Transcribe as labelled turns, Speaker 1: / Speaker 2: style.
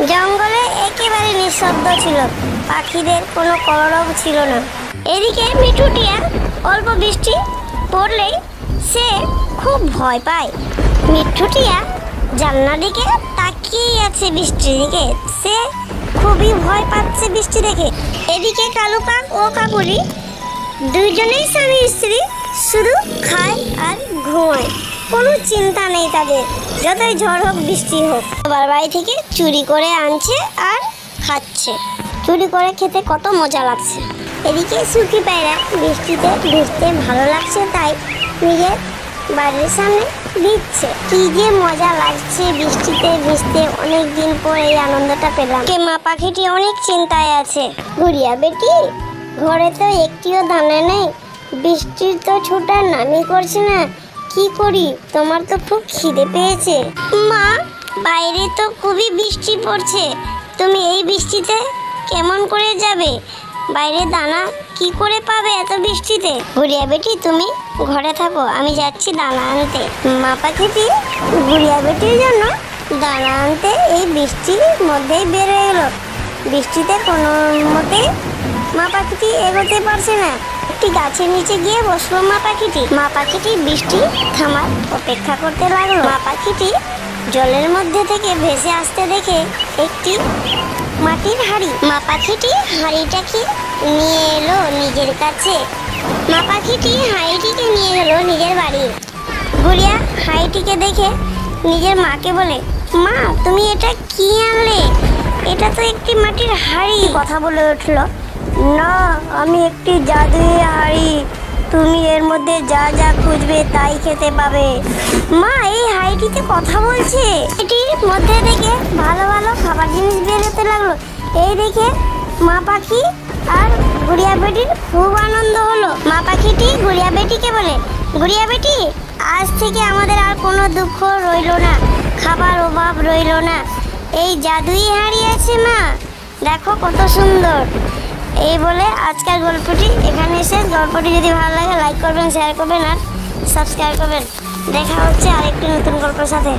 Speaker 1: জঙ্গলে একেবারে নিঃশব্দ ছিল, পাখিদের কোনো কলরব ছিল না। এদিকে মিঠু টিয়া অল্প বৃষ্টি পড়লেই সে খুব ভয় পায়। মিঠু টিয়া জানলার দিকে তাকিয়ে আছে বৃষ্টির দিকে, সে খুবই ভয় পাচ্ছে বৃষ্টি দেখে। এদিকে কালু কাক ও কাকুলি দুইজনেই স্বামী স্ত্রী শুধু খায় আর ঘুমায়, কোনো চিন্তা নেই তাদের, যতই ঝড় হোক বৃষ্টি হোক। বাবার বাড়ি থেকে চুরি করে আনছে আর খাচ্ছে, চুরি করে খেতে কত মজা লাগছে। এদিকে সুখী পায়রা বৃষ্টিতে ভিজতে ভালো লাগছে তাই নিজের বাড়ির সামনে ভিজছে। কি যে মজা লাগছে বৃষ্টিতে ভিজতে, অনেক দিন পর এই আনন্দটা পেলাম। মা পাখিটি অনেক চিন্তায় আছে। গুড়িয়া বেটি, ঘরে তো একটিও দানা নেই, বৃষ্টির তো ছুটার নামই করছে না, কি করি? তোমার তো খুব খিদে পেয়েছে। মা, বাইরে তো খুবই বৃষ্টি পড়ছে, তুমি এই বৃষ্টিতে কেমন করে যাবে? বাইরে দানা কি করে পাবে এত বৃষ্টিতে? গুড়িয়া বেটি, তুমি ঘরে থাকো, আমি যাচ্ছি দানা আনতে। মা পাখিটি গুড়িয়া বেটির জন্য দানা আনতে এই বৃষ্টির মধ্যেই বের হয়ে গেল। বৃষ্টিতে কোনো মতে মা পাখিটি এগোতে পারছে না, একটি গাছের নিচে গিয়ে বসলো মা পাখিটি। মা পাখিটি বৃষ্টি থামার অপেক্ষা করতে লাগলো। মা পাখিটি জলের মধ্যে থেকে ভেসে আসতে দেখে একটি মাটির হাঁড়ি। মা পাখিটি হাঁড়িটাকে নিয়ে এলো নিজের কাছে। মা পাখিটি হাঁড়িটিকে নিয়ে গেল নিজের বাড়ি। গুড়িয়া হাঁড়িটিকে দেখে নিজের মাকে বলে, মা, তুমি এটা কি আনলে? এটা তো একটি মাটির হাঁড়ি। কথা বলে উঠলো, না, আমি একটি জাদুই হাঁড়ি, তুমি এর মধ্যে যা যা খুঁজবে তাই খেতে পাবে। মা, এই হাঁড়িটিতে কথা বলছে। এটির মধ্যে থেকে ভালো ভালো খাবার জিনিস বের হতে লাগলো। এই দেখে মা পাখি আর গুড়িয়া বেটির খুব আনন্দ হলো। মা পাখিটি গুড়িয়া বেটিকে বলে, গুড়িয়া বেটি, আজ থেকে আমাদের আর কোনো দুঃখ রইল না, খাবার অভাব রইল না, এই জাদুই হাঁড়ি আছে মা, দেখো কত সুন্দর। এই বলে আজকের গল্পটি এখানে শেষ। গল্পটি যদি ভালো লাগে লাইক করবেন, শেয়ার করবেন আর সাবস্ক্রাইব করবেন। দেখা হচ্ছে আরেকটি নতুন গল্পের সাথে।